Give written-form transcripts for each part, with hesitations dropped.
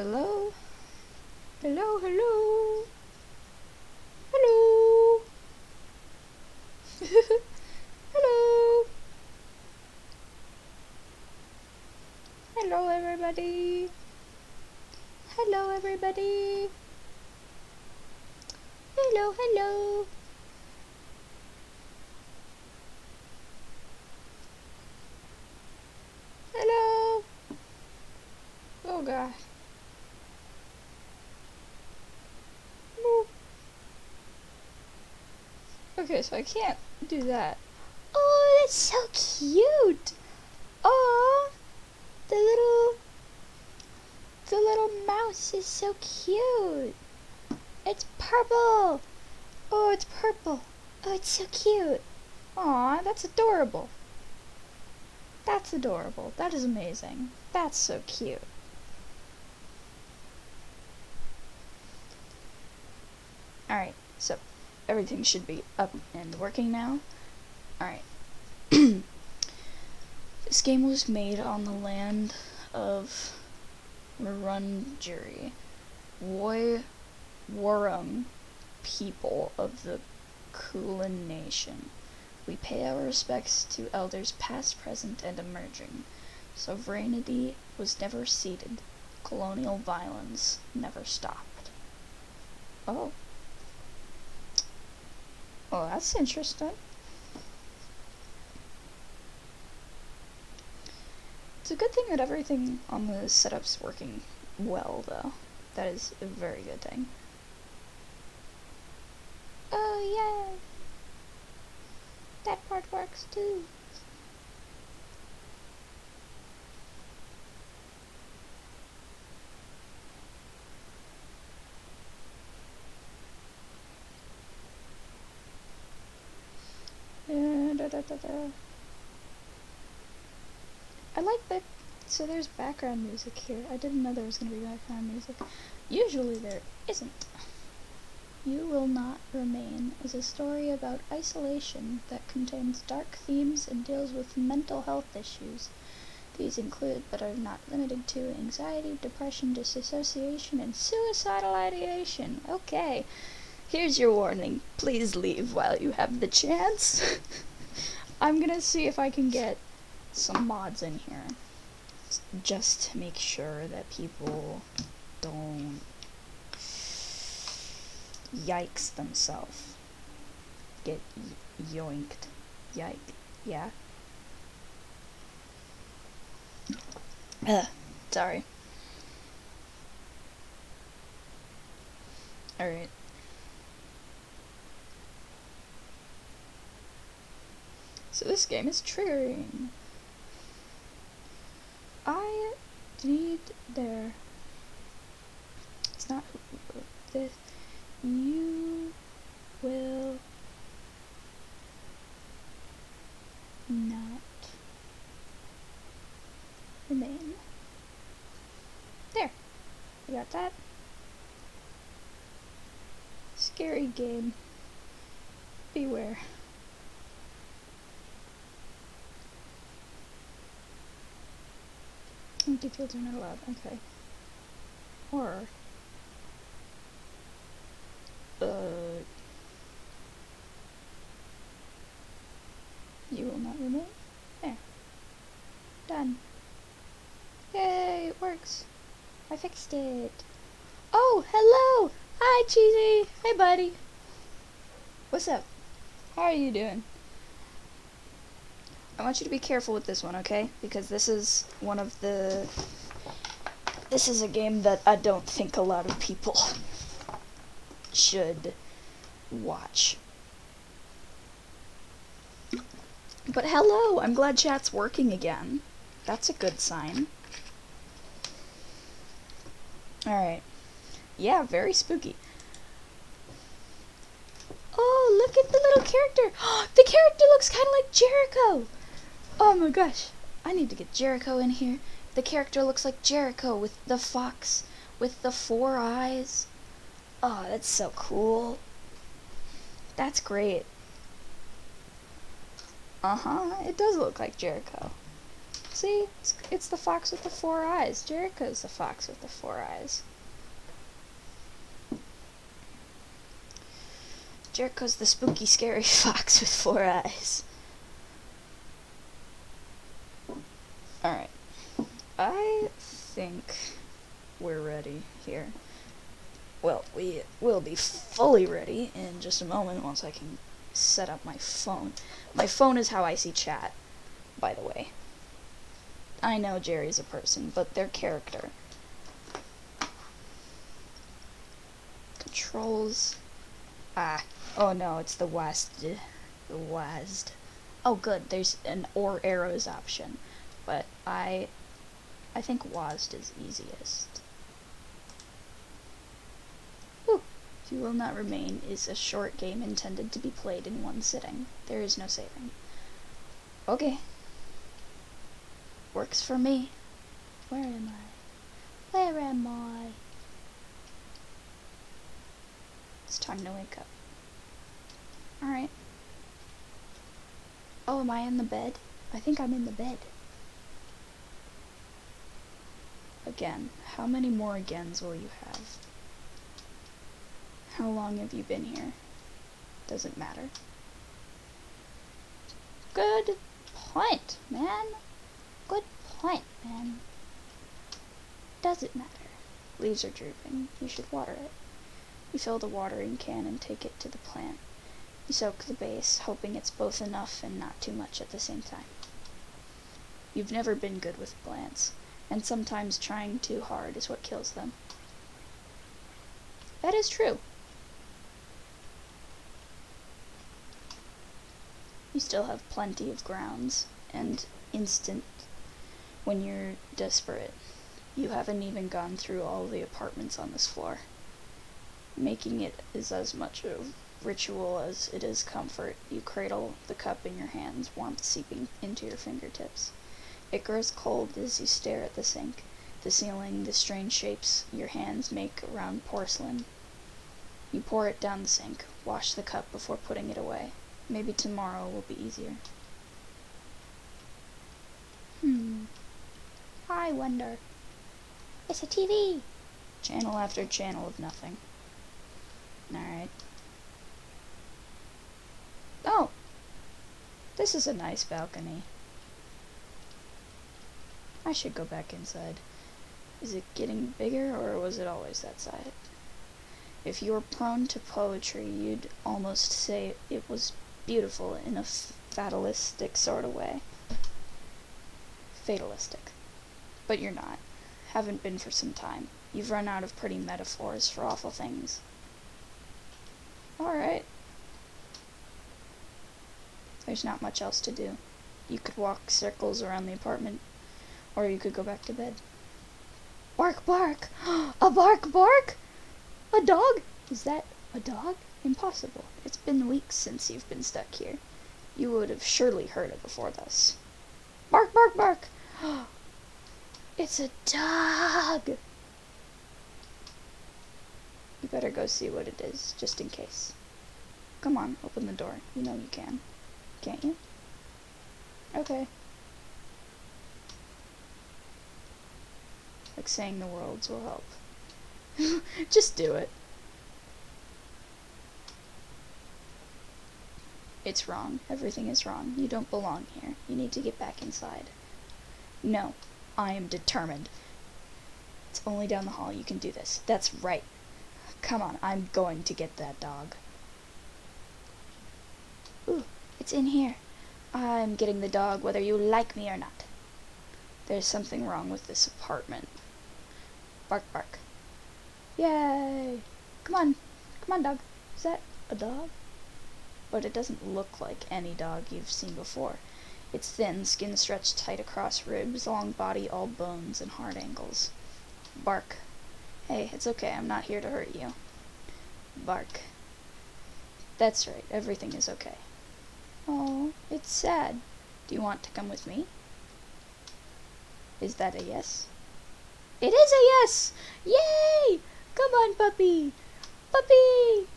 Hello? Hello, hello? Hello? Hello? Hello, everybody? Hello, everybody? Hello, hello? Hello? Oh, God. Boop. Okay, so I can't do that. Oh, that's so cute! Oh, the little mouse is so cute. It's purple. Oh, it's purple. Oh, it's so cute. Aw, that's adorable. That's adorable. That is amazing. That's so cute. Alright, so everything should be up and working now. Alright. This game was made on the land of Wurundjeri, Wurrung people of the Kulin Nation. We pay our respects to elders past, present, and emerging. Sovereignty was never ceded. Colonial violence never stopped. Oh. Oh, that's interesting. It's a good thing that everything on the setup's working well, though. That is a very good thing. Oh, yeah. That part works, too. I like that. So there's background music here. I didn't know there was going to be background music. Usually there isn't. You Will Not Remain is a story about isolation that contains dark themes and deals with mental health issues. These include, but are not limited to, anxiety, depression, disassociation, and suicidal ideation. Okay, here's your warning. Please leave while you have the chance. I'm gonna see if I can get some mods in here, just to make sure that people don't yikes themselves. Get yoinked. Yike. Yeah. Sorry. Alright. So this game is triggering. I need there. It's not this. You will not remain. There. You got that? Scary game. Beware. Empty fields are not allowed. Okay. Horror. You will not remain. There. Done. Yay, it works. I fixed it. Oh, hello! Hi, Cheesy! Hey, buddy! What's up? How are you doing? I want you to be careful with this one, okay? Because this is one of the... This is a game that I don't think a lot of people should watch. But hello! I'm glad chat's working again. That's a good sign. Alright. Yeah, very spooky. Oh, look at the little character! The character looks kind of like Jericho! Oh my gosh. I need to get Jericho in here. The character looks like Jericho with the fox with the 4 eyes. Oh, that's so cool. That's great. It does look like Jericho. See? It's the fox with the 4 eyes. Jericho's the fox with the 4 eyes. Jericho's the spooky, scary fox with 4 eyes. Alright. I think we're ready here. Well, we will be fully ready in just a moment once I can set up my phone. My phone is how I see chat, by the way. I know Jerry's a person, but their character. Controls. Oh no, it's the WASD. The WASD. Oh good, there's an or arrows option. But I think WASD is easiest. Whew. You Will Not Remain is a short game intended to be played in one sitting. There is no saving. Okay. Works for me. Where am I? Where am I? It's time to wake up. Alright. Oh, am I in the bed? I think I'm in the bed. Again. How many more agains will you have? How long have you been here? Doesn't matter. Good point, man. Good point, man. Doesn't matter. Leaves are drooping. You should water it. You fill the watering can and take it to the plant. You soak the base, hoping it's both enough and not too much at the same time. You've never been good with plants, and sometimes trying too hard is what kills them. That is true. You still have plenty of grounds, and instant when you're desperate. You haven't even gone through all the apartments on this floor. Making it is as much a ritual as it is comfort. You cradle the cup in your hands, warmth seeping into your fingertips. It grows cold as you stare at the sink, the ceiling, the strange shapes your hands make around porcelain. You pour it down the sink, wash the cup before putting it away. Maybe tomorrow will be easier. I wonder. It's a TV! Channel after channel of nothing. Alright. Oh! This is a nice balcony. I should go back inside. Is it getting bigger, or was it always that size? If you were prone to poetry, you'd almost say it was beautiful in a fatalistic sort of way. Fatalistic. But you're not. Haven't been for some time. You've run out of pretty metaphors for awful things. Alright. There's not much else to do. You could walk circles around the apartment, or you could go back to bed. Bark, bark! A bark, bark! A dog? Is that a dog? Impossible. It's been weeks since you've been stuck here. You would have surely heard it before this. Bark, bark, bark! It's a dog! You better go see what it is, just in case. Come on, open the door. You know you can. Can't you? Okay. Like saying the words will help. Just do it. It's wrong. Everything is wrong. You don't belong here. You need to get back inside. No. I am determined. It's only down the hall. You can do this. That's right. Come on. I'm going to get that dog. Ooh, it's in here. I'm getting the dog whether you like me or not. There's something wrong with this apartment. Bark, bark. Yay! Come on. Come on, dog. Is that a dog? But it doesn't look like any dog you've seen before. It's thin, skin stretched tight across ribs, long body, all bones and hard angles. Bark. Hey, it's okay. I'm not here to hurt you. Bark. That's right. Everything is okay. Oh, it's sad. Do you want to come with me? Is that a yes? It is a yes! Yay! Come on, puppy! Puppy!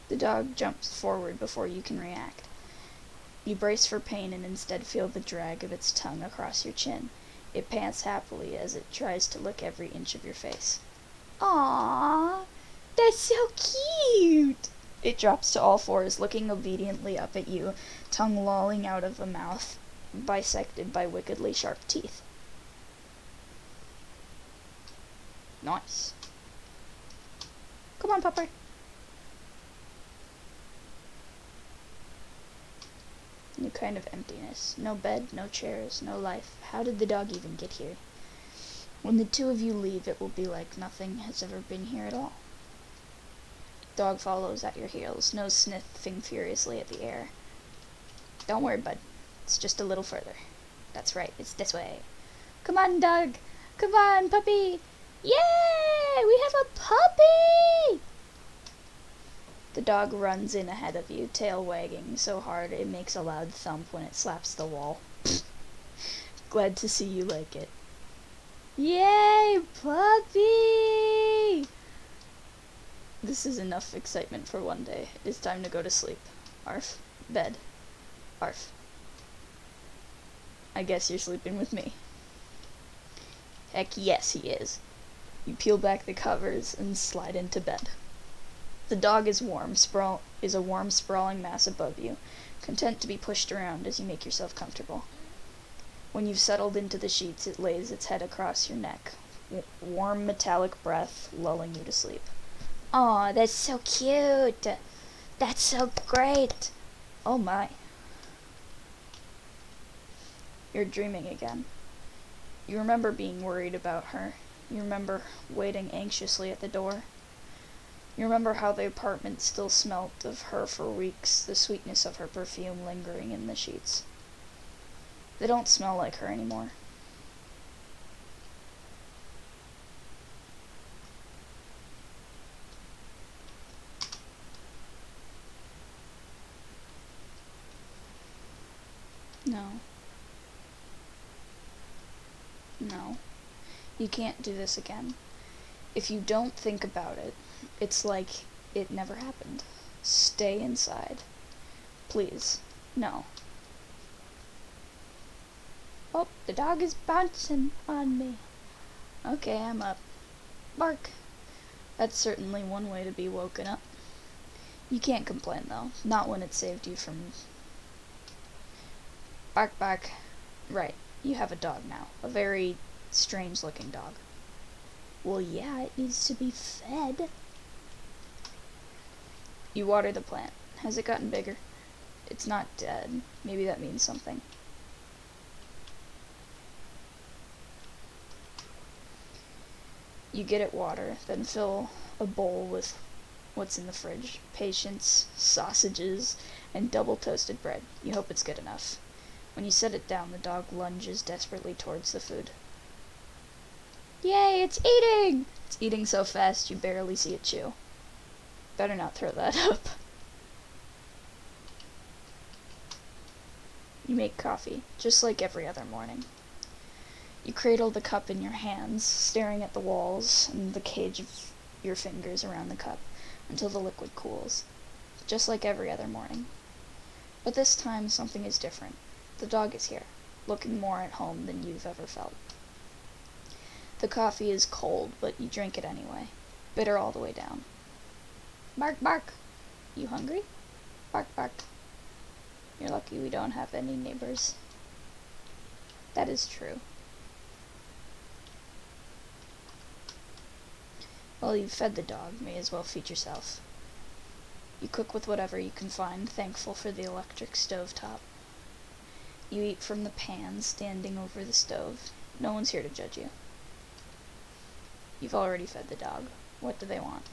The dog jumps forward before you can react. You brace for pain and instead feel the drag of its tongue across your chin. It pants happily as it tries to lick every inch of your face. Aww, that's so cute! It drops to all fours, looking obediently up at you, tongue lolling out of a mouth bisected by wickedly sharp teeth. Nice. Come on, Pupper. New kind of emptiness. No bed, no chairs, no life. How did the dog even get here? When the two of you leave, it will be like nothing has ever been here at all. Dog follows at your heels, nose sniffing furiously at the air. Don't worry, bud. It's just a little further. That's right, it's this way. Come on, dog. Come on, puppy. Yay! We have a puppy! The dog runs in ahead of you, tail wagging so hard it makes a loud thump when it slaps the wall. Glad to see you like it. Yay, puppy! This is enough excitement for one day. It's time to go to sleep. Arf. Bed. Arf. I guess you're sleeping with me. Heck yes, he is. You peel back the covers and slide into bed. The dog is a warm, sprawling mass above you, content to be pushed around as you make yourself comfortable. When you've settled into the sheets, it lays its head across your neck, warm metallic breath lulling you to sleep. Aw, that's so cute! That's so great! Oh my. You're dreaming again. You remember being worried about her. You remember waiting anxiously at the door. You remember how the apartment still smelt of her for weeks, the sweetness of her perfume lingering in the sheets. They don't smell like her anymore. No. No. You can't do this again. If you don't think about it, it's like it never happened. Stay inside. Please. No. Oh, the dog is bouncing on me. Okay, I'm up. Bark. That's certainly one way to be woken up. You can't complain, though. Not when it saved you from... Bark, bark. Right. You have a dog now. A very strange-looking dog. Well, yeah, it needs to be fed. You water the plant. Has it gotten bigger? It's not dead. Maybe that means something. You get it water, then fill a bowl with what's in the fridge. Patience, sausages, and double toasted bread. You hope it's good enough. When you set it down, the dog lunges desperately towards the food. Yay, it's eating! It's eating so fast you barely see it chew. Better not throw that up. You make coffee, just like every other morning. You cradle the cup in your hands, staring at the walls and the cage of your fingers around the cup until the liquid cools, just like every other morning. But this time something is different. The dog is here, looking more at home than you've ever felt. The coffee is cold, but you drink it anyway, bitter all the way down. Bark, bark. You hungry? Bark, bark. You're lucky we don't have any neighbors. That is true. Well, you've fed the dog, may as well feed yourself. You cook with whatever you can find, thankful for the electric stove top. You eat from the pan standing over the stove. No one's here to judge you. You've already fed the dog. What do they want?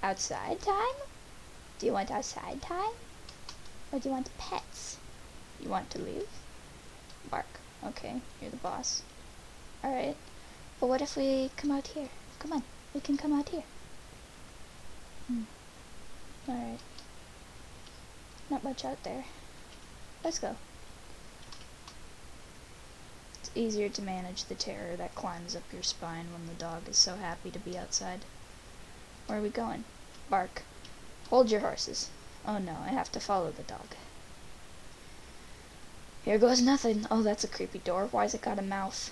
Outside time? Do you want outside time? Or do you want pets? You want to leave? Bark. Okay, you're the boss. Alright. But what if we come out here? Come on, we can come out here. Alright. Not much out there. Let's go. It's easier to manage the terror that climbs up your spine when the dog is so happy to be outside. Where are we going? Bark. Hold your horses. Oh no, I have to follow the dog. Here goes nothing. Oh, that's a creepy door. Why's it got a mouth?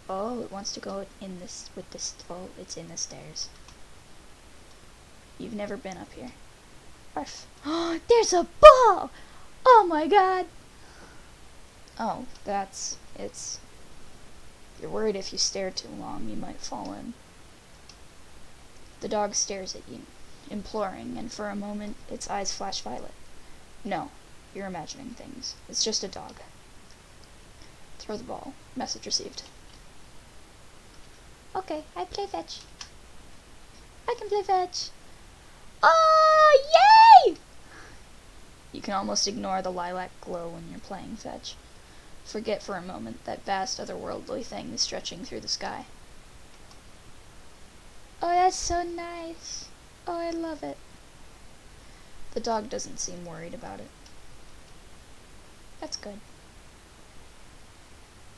Oh, it wants to go in this with this. Oh, it's in the stairs. You've never been up here. Arf. Oh, there's a ball! Oh my god! Oh, it's... You're worried if you stare too long, you might fall in. The dog stares at you, imploring, and for a moment, its eyes flash violet. No, you're imagining things. It's just a dog. Throw the ball. Message received. Okay, I play fetch. I can play fetch. Oh, yay! You can almost ignore the lilac glow when you're playing fetch. Forget for a moment that vast otherworldly thing is stretching through the sky. Oh, that's so nice. Oh, I love it. The dog doesn't seem worried about it. That's good.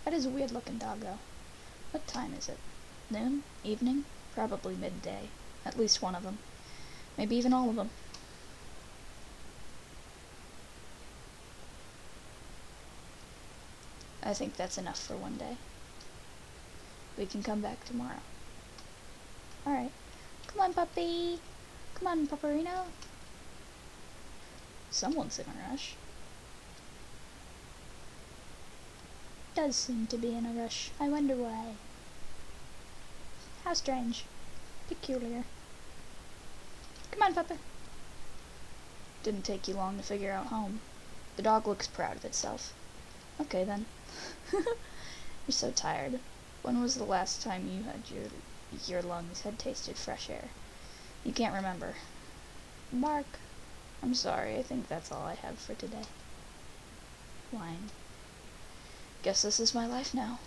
That is a weird looking dog, though. What time is it? Noon? Evening? Probably midday. At least one of them. Maybe even all of them. I think that's enough for one day. We can come back tomorrow. Alright. Come on, puppy. Come on, Pupperino. Someone's in a rush. Does seem to be in a rush. I wonder why. How strange. Peculiar. Come on, Pupper. Didn't take you long to figure out home. The dog looks proud of itself. Okay, then. You're so tired. When was the last time you had your lungs had tasted fresh air? You can't remember. Bark. I'm sorry, I think that's all I have for today. Whine. Guess this is my life now.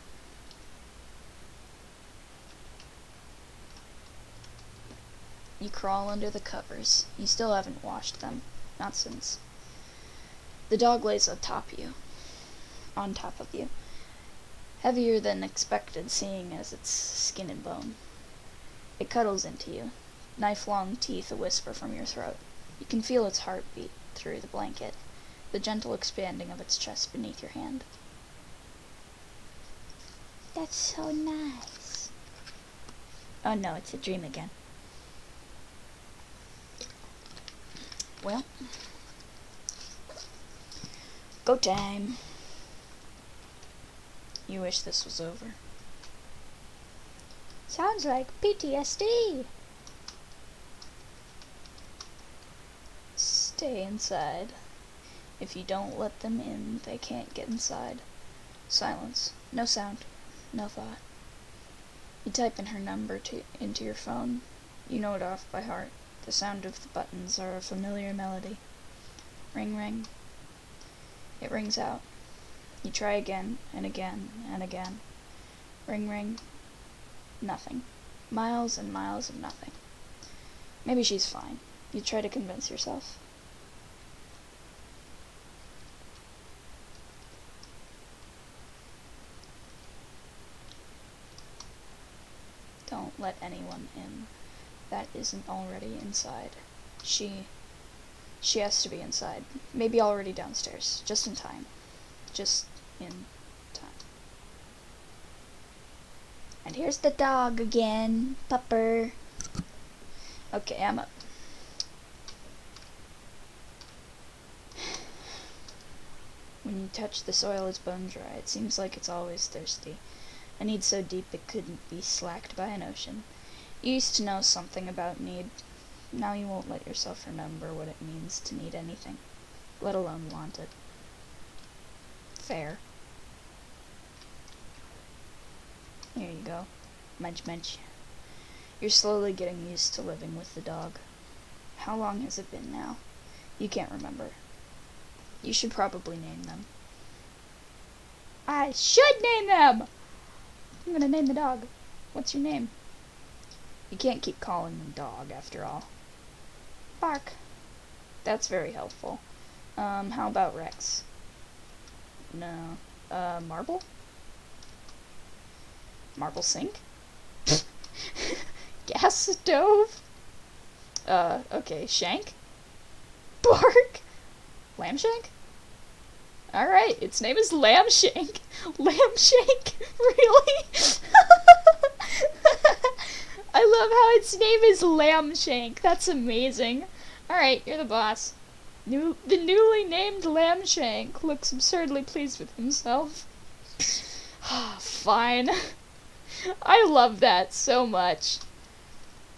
You crawl under the covers. You still haven't washed them. Not since. The dog lays on top of you. Heavier than expected, seeing as it's skin and bone. It cuddles into you. Knife-long teeth a whisper from your throat. You can feel its heartbeat through the blanket, the gentle expanding of its chest beneath your hand. That's so nice. Oh no, it's a dream again. Well, go time. You wish this was over. Sounds like PTSD. Stay inside. If you don't let them in, they can't get inside. Silence. No sound. No thought. You type in her number into your phone. You know it off by heart. The sound of the buttons are a familiar melody. Ring, ring. It rings out. You try again, and again, and again. Ring, ring. Nothing. Miles and miles of nothing. Maybe she's fine. You try to convince yourself. Don't let anyone in that isn't already inside. She has to be inside. Maybe already downstairs. Just in time. Just in time. And here's the dog again. Pupper. Okay, I'm up. When you touch the soil, it's bone dry. It seems like it's always thirsty. A need so deep it couldn't be slacked by an ocean. You used to know something about need. Now you won't let yourself remember what it means to need anything, let alone want it. Fair. Here you go. Munch, munch. You're slowly getting used to living with the dog. How long has it been now? You can't remember. You should probably name them. I should name them! I'm gonna name the dog. What's your name? You can't keep calling them dog, after all. Bark. That's very helpful. How about Rex? No. Marble? Marble sink? Gas stove? Okay, Shank? Bark? Lambshank? Alright, its name is Lambshank. Lambshank? Really? I love how its name is Lambshank. That's amazing. Alright, you're the boss. The newly named Lambshank looks absurdly pleased with himself. Fine. I love that so much.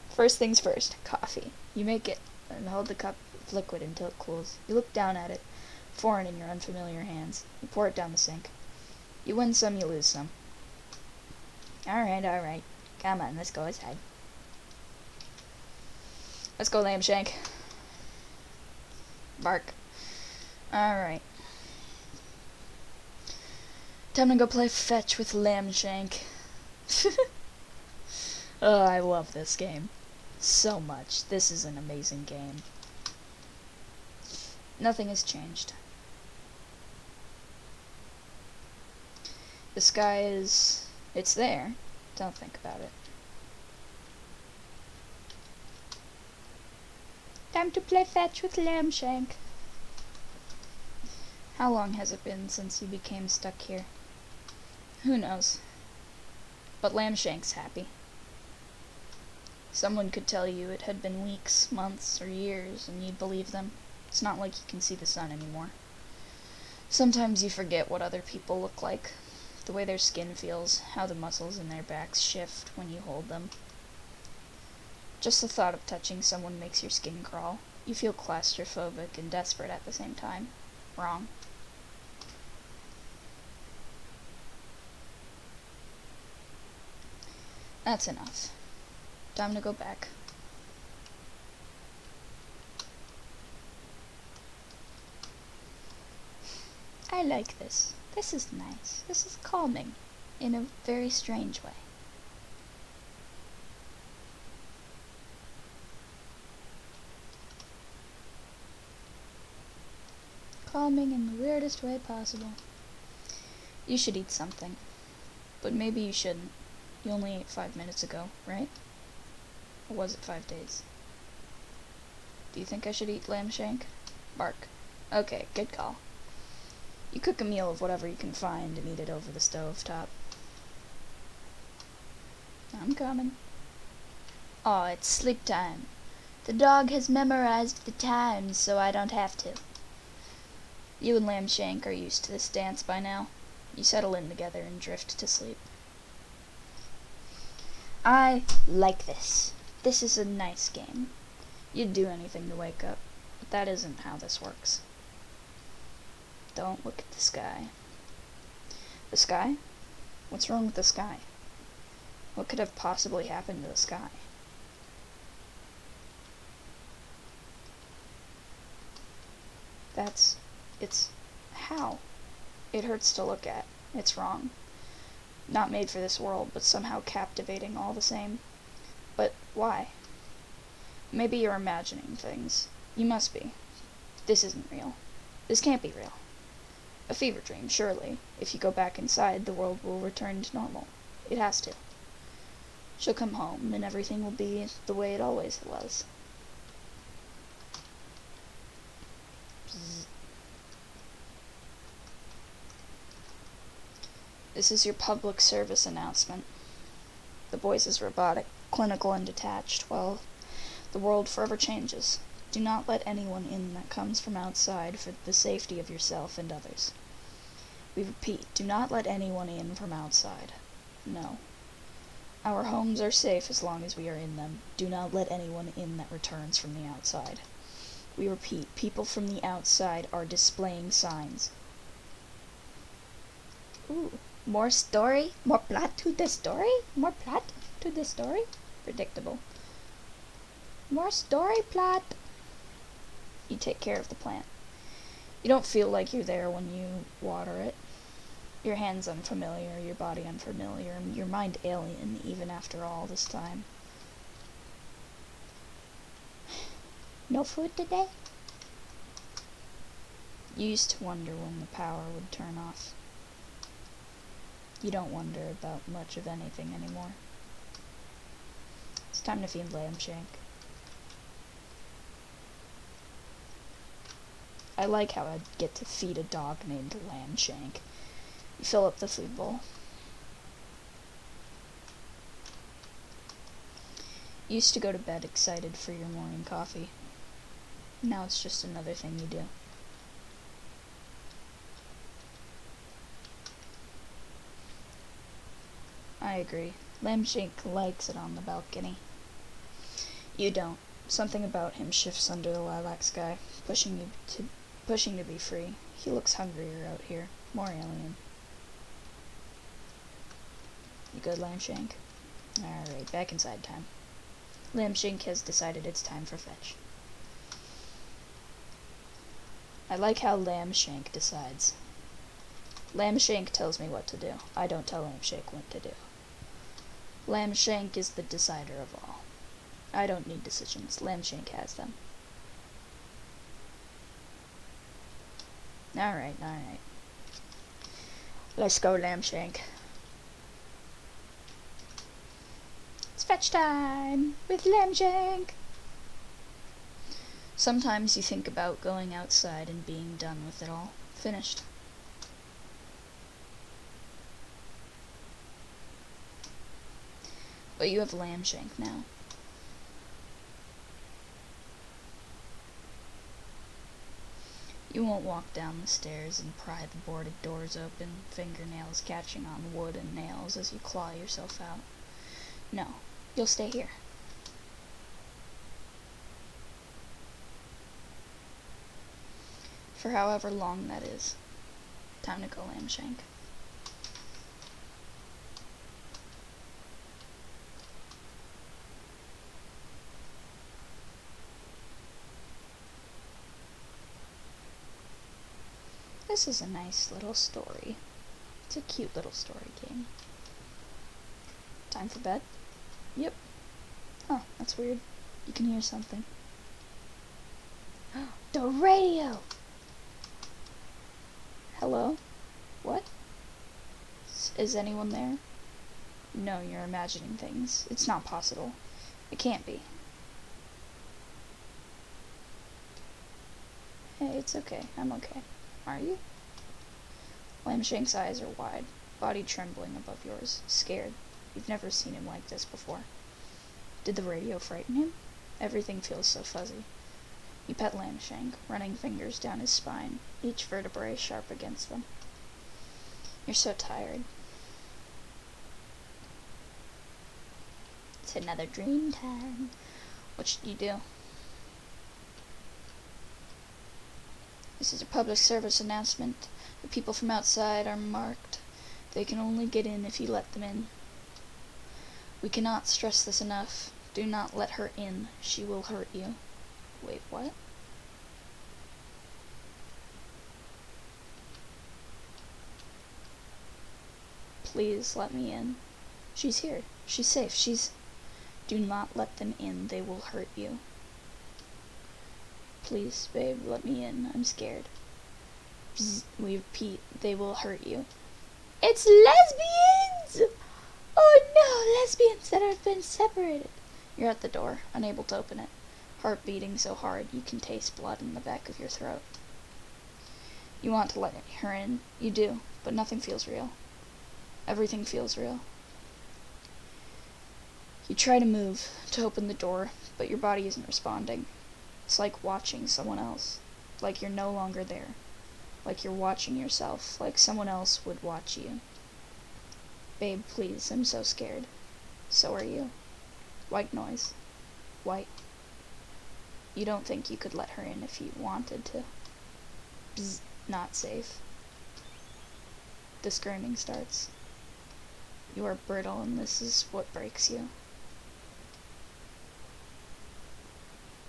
First things first, coffee. You make it and hold the cup of liquid until it cools. You look down at it, foreign in your unfamiliar hands. You pour it down the sink. You win some, you lose some. Alright. Come on, let's go inside. Let's go, Lambshank. Bark. Alright. Time to go play fetch with Lambshank. Oh, I love this game so much. This is an amazing game. Nothing has changed. The sky is... it's there. Don't think about it. Time to play fetch with Lambshank. How long has it been since you became stuck here? Who knows? But Lambshank's happy. Someone could tell you it had been weeks, months, or years, and you'd believe them. It's not like you can see the sun anymore. Sometimes you forget what other people look like, the way their skin feels, how the muscles in their backs shift when you hold them. Just the thought of touching someone makes your skin crawl. You feel claustrophobic and desperate at the same time. Wrong. That's enough. Time to go back. I like this. This is nice. This is calming. In a very strange way. Calming in the weirdest way possible. You should eat something. But maybe you shouldn't. You only ate 5 minutes ago, right? Or was it 5 days? Do you think I should eat Lambshank? Bark. Okay, good call. You cook a meal of whatever you can find and eat it over the stove top. I'm coming. Aw, it's sleep time. The dog has memorized the times, so I don't have to. You and Lambshank are used to this dance by now. You settle in together and drift to sleep. I like this. This is a nice game. You'd do anything to wake up, but that isn't how this works. Don't look at the sky. The sky? What's wrong with the sky? What could have possibly happened to the sky? It's how? It hurts to look at. It's wrong. Not made for this world, but somehow captivating all the same. But why? Maybe you're imagining things. You must be. This isn't real. This can't be real. A fever dream, surely. If you go back inside, the world will return to normal. It has to. She'll come home, and everything will be the way it always was. Bzz. This is your public service announcement. The voice is robotic, clinical, and detached. Well, the world forever changes. Do not let anyone in that comes from outside for the safety of yourself and others. We repeat, do not let anyone in from outside. No. Our homes are safe as long as we are in them. Do not let anyone in that returns from the outside. We repeat, people from the outside are displaying signs. Ooh. More story? More plot to the story? More plot to the story? Predictable. More story plot. You take care of the plant. You don't feel like you're there when you water it. Your hands unfamiliar, your body unfamiliar, your mind alien even after all this time. No food today? You used to wonder when the power would turn off. You don't wonder about much of anything anymore. It's time to feed Lambshank. I like how I get to feed a dog named Lambshank. You fill up the food bowl. You used to go to bed excited for your morning coffee. Now it's just another thing you do. I agree. Lambshank likes it on the balcony. You don't. Something about him shifts under the lilac sky, pushing to be free. He looks hungrier out here, more alien. You good, Lambshank? Alright, back inside time. Lambshank has decided it's time for fetch. I like how Lambshank decides. Lambshank tells me what to do. I don't tell Lambshank what to do. Lambshank is the decider of all. I don't need decisions. Lambshank has them. Alright. Let's go, Lambshank. It's fetch time with Lambshank. Sometimes you think about going outside and being done with it all. Finished. But you have Lambshank now. You won't walk down the stairs and pry the boarded doors open, fingernails catching on wood and nails as you claw yourself out. No, you'll stay here. For however long that is. Time to go, Lambshank. This is a nice little story. It's a cute little story game. Time for bed? Yep. Huh, that's weird. You can hear something. The radio! Hello? What? Is anyone there? No, you're imagining things. It's not possible. It can't be. Hey, it's okay. I'm okay. Are you? Lambshank's eyes are wide, body trembling above yours, scared. You've never seen him like this before. Did the radio frighten him? Everything feels so fuzzy. You pet Lambshank, running fingers down his spine, each vertebrae sharp against them. You're so tired. It's another dream time. What should you do? This is a public service announcement. The people from outside are marked. They can only get in if you let them in. We cannot stress this enough. Do not let her in. She will hurt you. Wait, what? Please let me in. She's here. She's safe. Do not let them in. They will hurt you. Please, babe, let me in. I'm scared. Bzz, we repeat, they will hurt you. It's lesbians! Oh no, lesbians that have been separated. You're at the door, unable to open it. Heart beating so hard you can taste blood in the back of your throat. You want to let her in. You do, but nothing feels real. Everything feels real. You try to move, to open the door, but your body isn't responding. It's like watching someone else. Like you're no longer there. Like you're watching yourself. Like someone else would watch you. Babe, please, I'm so scared. So are you. White noise. White. You don't think you could let her in if you wanted to. Bzz, not safe. The screaming starts. You are brittle and this is what breaks you.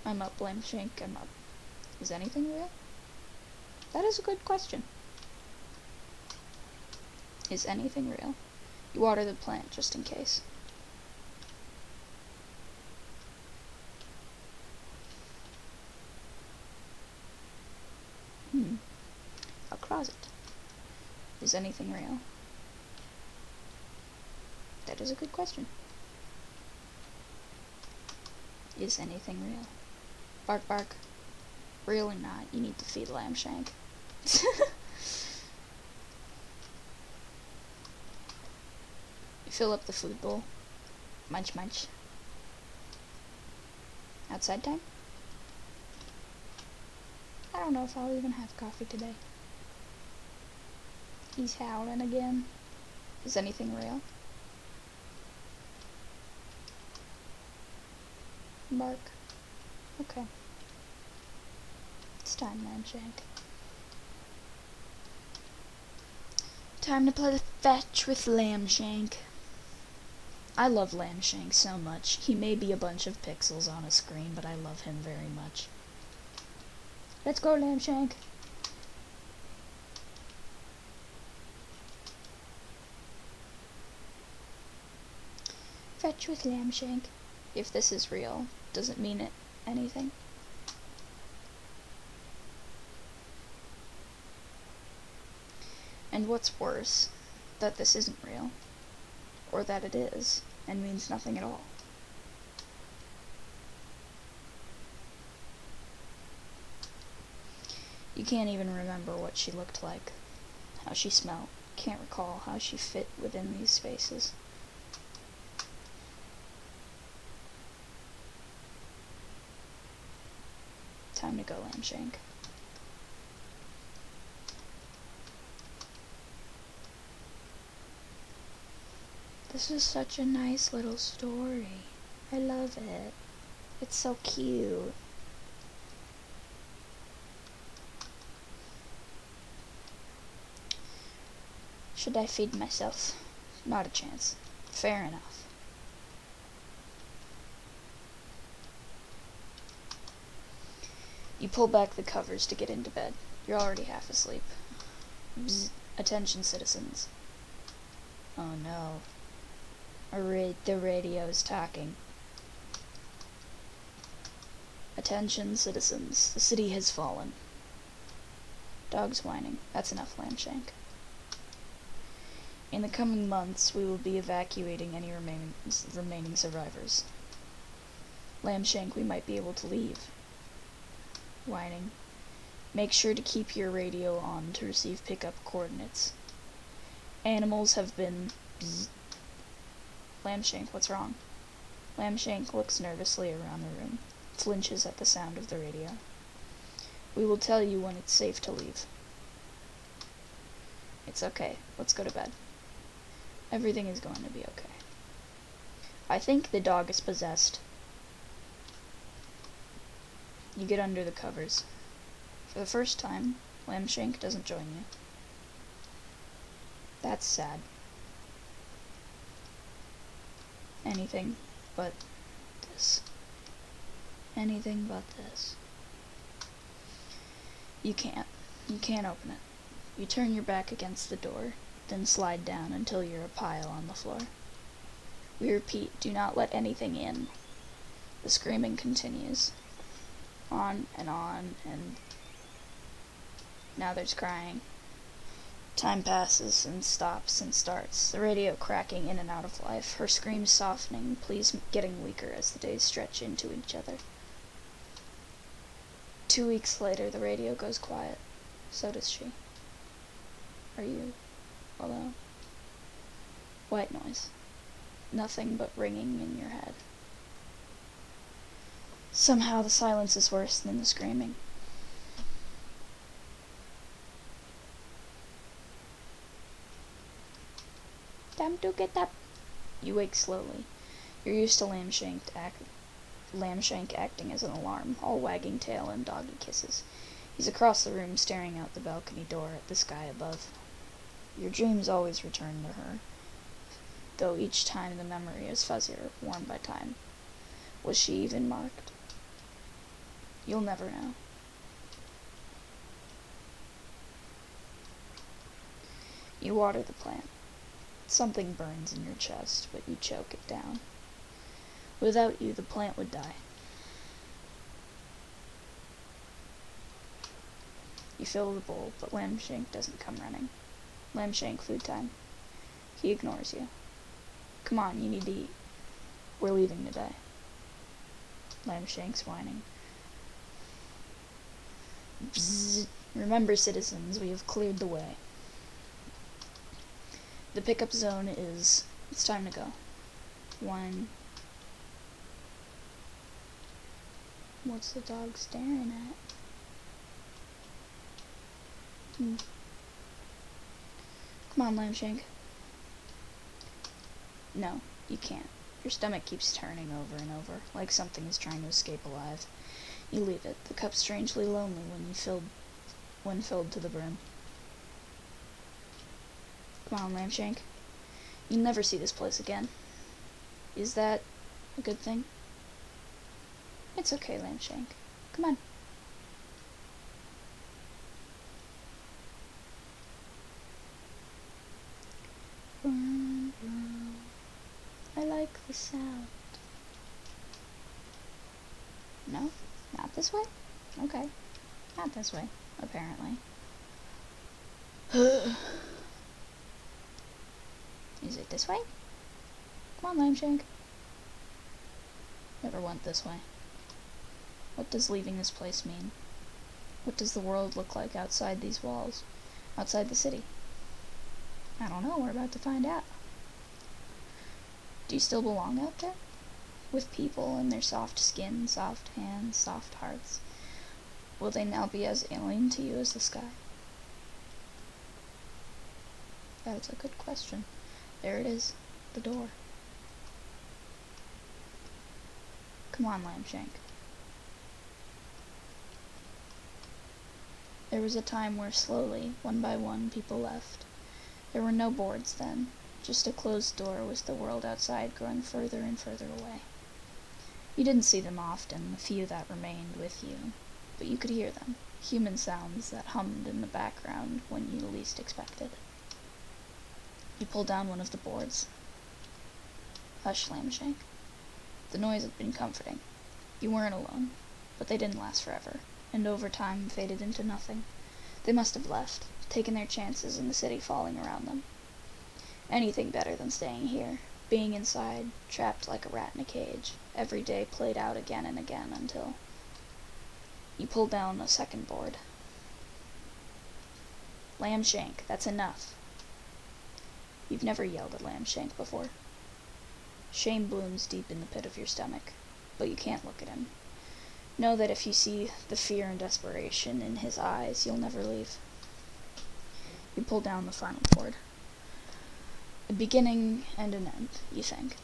I'm up, Lambshank, I'm up. Is anything real? That is a good question. Is anything real? You water the plant just in case. A closet. Is anything real? That is a good question. Is anything real? Bark, bark. Real or not, you need to feed Lambshank. You fill up the food bowl. Munch munch. Outside time? I don't know if I'll even have coffee today. He's howling again. Is anything real? Bark. Okay. It's time, Lambshank. Time to play the fetch with Lambshank. I love Lambshank so much. He may be a bunch of pixels on a screen, but I love him very much. Let's go, Lambshank. Fetch with Lambshank. If this is real, does it mean anything? And what's worse, that this isn't real, or that it is, and means nothing at all. You can't even remember what she looked like, how she smelled, can't recall how she fit within these spaces. Time to go, Lambshank. This is such a nice little story. I love it. It's so cute. Should I feed myself? Not a chance. Fair enough. You pull back the covers to get into bed. You're already half asleep. Bzz. Attention, citizens. Oh no. The radio's talking. Attention, citizens. The city has fallen. Dog's whining. That's enough, Lambshank. In the coming months, we will be evacuating any remaining survivors. Lambshank, we might be able to leave. Whining. Make sure to keep your radio on to receive pickup coordinates. Animals have been... Bzz. Lambshank, what's wrong? Lambshank looks nervously around the room, flinches at the sound of the radio. We will tell you when it's safe to leave. It's okay. Let's go to bed. Everything is going to be okay. I think the dog is possessed. You get under the covers. For the first time, Lambshank doesn't join you. That's sad. Anything but this. Anything but this. You can't open it. You turn your back against the door, then slide down until you're a pile on the floor. We repeat, do not let anything in. The screaming continues. On, and now there's crying. Time passes and stops and starts, the radio cracking in and out of life, her screams softening, pleas getting weaker as the days stretch into each other. 2 weeks later, the radio goes quiet. So does she. Are you alone? White noise. Nothing but ringing in your head. Somehow the silence is worse than the screaming. Time to get up. You wake slowly. You're used to Lambshank acting as an alarm, all wagging tail and doggy kisses. He's across the room staring out the balcony door at the sky above. Your dreams always return to her, though each time the memory is fuzzier, worn by time. Was she even marked? You'll never know. You water the plant. Something burns in your chest, but you choke it down. Without you, the plant would die. You fill the bowl, but Lambshank doesn't come running. Lambshank, food time. He ignores you. Come on, you need to eat. We're leaving today. Lambshank's whining. Bzz. Remember, citizens, we have cleared the way. The pickup zone is... It's time to go. 1... What's the dog staring at? Come on, Lambshank. No, you can't. Your stomach keeps turning over and over, like something is trying to escape alive. You leave it, the cup strangely lonely when filled to the brim. Come on, Lambshank. You'll never see this place again. Is that a good thing? It's okay, Lambshank. Come on. I like the sound. No? Not this way? Okay. Not this way, apparently. Is it this way? Come on, Lambshank. Never went this way. What does leaving this place mean? What does the world look like outside these walls? Outside the city? I don't know, we're about to find out. Do you still belong out there? With people and their soft skin, soft hands, soft hearts? Will they now be as alien to you as the sky? That's a good question. There it is, the door. Come on, Lambshank. There was a time where slowly, one by one, people left. There were no boards then, just a closed door with the world outside growing further and further away. You didn't see them often, the few that remained with you, but you could hear them, human sounds that hummed in the background when you least expected. You pulled down one of the boards. Hush, Lambshank. The noise had been comforting. You weren't alone, but they didn't last forever, and over time faded into nothing. They must have left, taken their chances in the city falling around them. Anything better than staying here, being inside, trapped like a rat in a cage, every day played out again and again until... You pulled down a second board. Lambshank, that's enough. You've never yelled at Lambshank before. Shame blooms deep in the pit of your stomach, but you can't look at him. Know that if you see the fear and desperation in his eyes, you'll never leave. You pull down the final board. A beginning and an end, you think.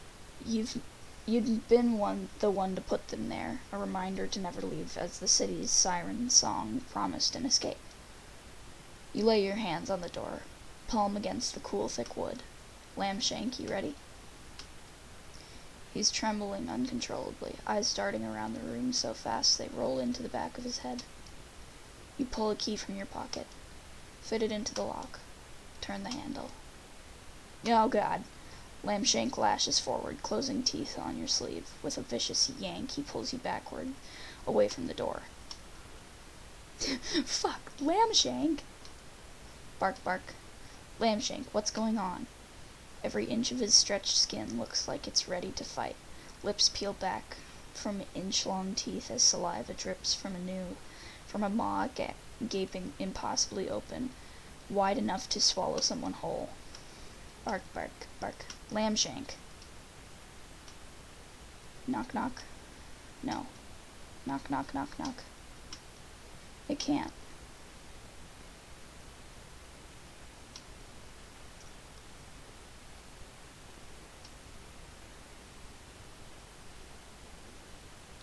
You'd been the one to put them there, a reminder to never leave, as the city's siren song promised an escape. You lay your hands on the door, palm against the cool, thick wood. Lambshank, you ready? He's trembling uncontrollably, eyes darting around the room so fast they roll into the back of his head. You pull a key from your pocket, fit it into the lock, turn the handle. Oh God! Lambshank lashes forward, closing teeth on your sleeve. With a vicious yank, he pulls you backward, away from the door. Fuck! Lambshank! Bark, bark. Lambshank, what's going on? Every inch of his stretched skin looks like it's ready to fight. Lips peel back from inch-long teeth as saliva drips from a maw gaping impossibly open, wide enough to swallow someone whole. Bark, bark, bark. Lambshank. Knock, knock. No. Knock, knock, knock, knock. It can't.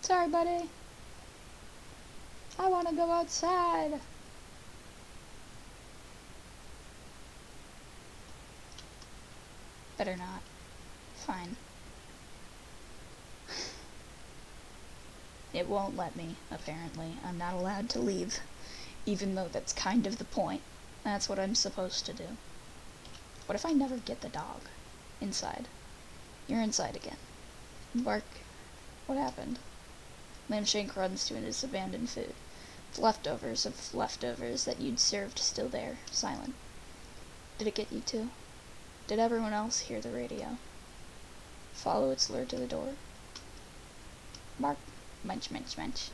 Sorry, buddy. I want to go outside. Better not. Fine. It won't let me, apparently. I'm not allowed to leave. Even though that's kind of the point. That's what I'm supposed to do. What if I never get the dog? Inside. You're inside again. Bark. What happened? Lambshank runs to his abandoned food. The leftovers of leftovers that you'd served still there, silent. Did it get you too? Did everyone else hear the radio? Follow its lure to the door? Bark. Munch, munch, munch.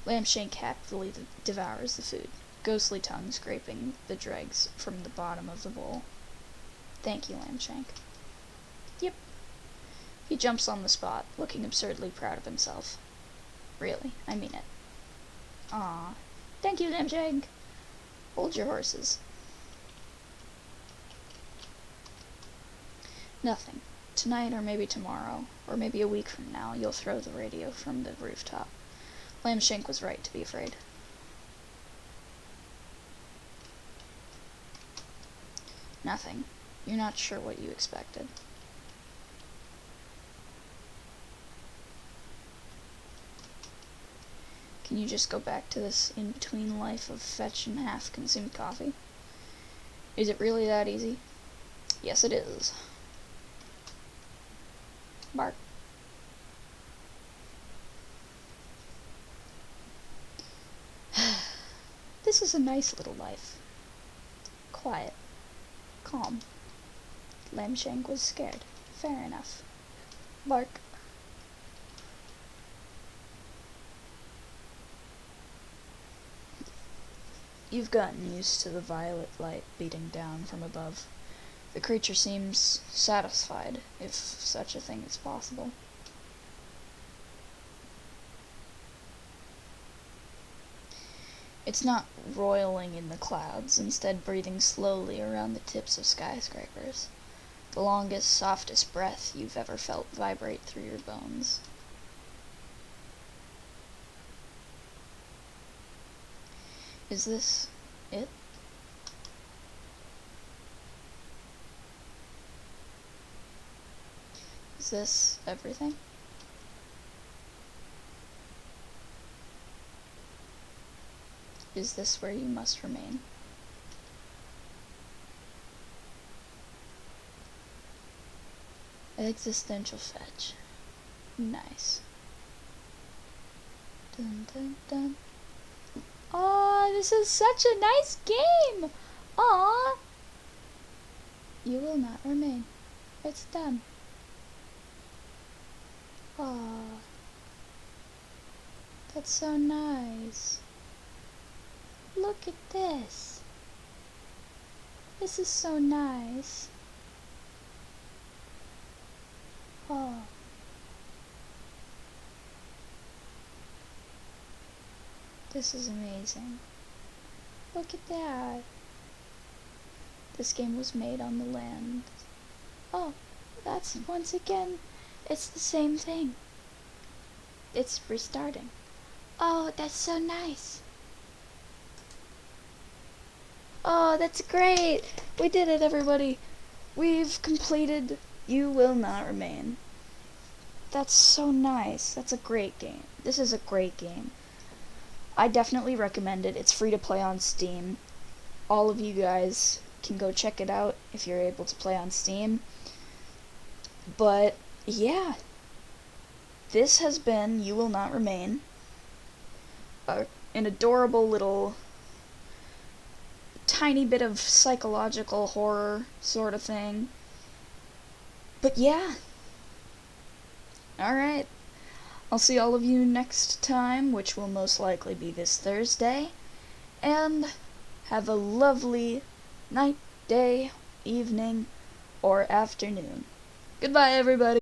Lambshank happily devours the food, ghostly tongue scraping the dregs from the bottom of the bowl. Thank you, Lambshank. Yep. He jumps on the spot, looking absurdly proud of himself. Really, I mean it. Ah, thank you, Lambshank. Hold your horses. Nothing. Tonight, or maybe tomorrow, or maybe a week from now, you'll throw the radio from the rooftop. Lambshank was right to be afraid. Nothing. You're not sure what you expected. Can you just go back to this in-between life of fetch and half-consumed coffee? Is it really that easy? Yes, it is. Bark. This is a nice little life. Quiet. Calm. Lambshank was scared. Fair enough. Bark. You've gotten used to the violet light beating down from above. The creature seems satisfied, if such a thing is possible. It's not roiling in the clouds, instead breathing slowly around the tips of skyscrapers. The longest, softest breath you've ever felt vibrate through your bones. Is this it? Is this everything? Is this where you must remain? Existential fetch. Nice. Dun dun dun. Aw, this is such a nice game! Aw! You will not remain. It's done. Aw. That's so nice. Look at this. This is so nice. Oh. This is amazing. Look at that. This game was made on the land. Oh, that's once again, it's the same thing. It's restarting. Oh, that's so nice. Oh, that's great. We did it, everybody. We've completed You Will Not Remain. That's so nice. That's a great game. This is a great game. I definitely recommend it. It's free to play on Steam. All of you guys can go check it out if you're able to play on Steam. But, yeah. This has been You Will Not Remain. An adorable little tiny bit of psychological horror sort of thing. But yeah. Alright. I'll see all of you next time, which will most likely be this Thursday. And have a lovely night, day, evening, or afternoon. Goodbye, everybody.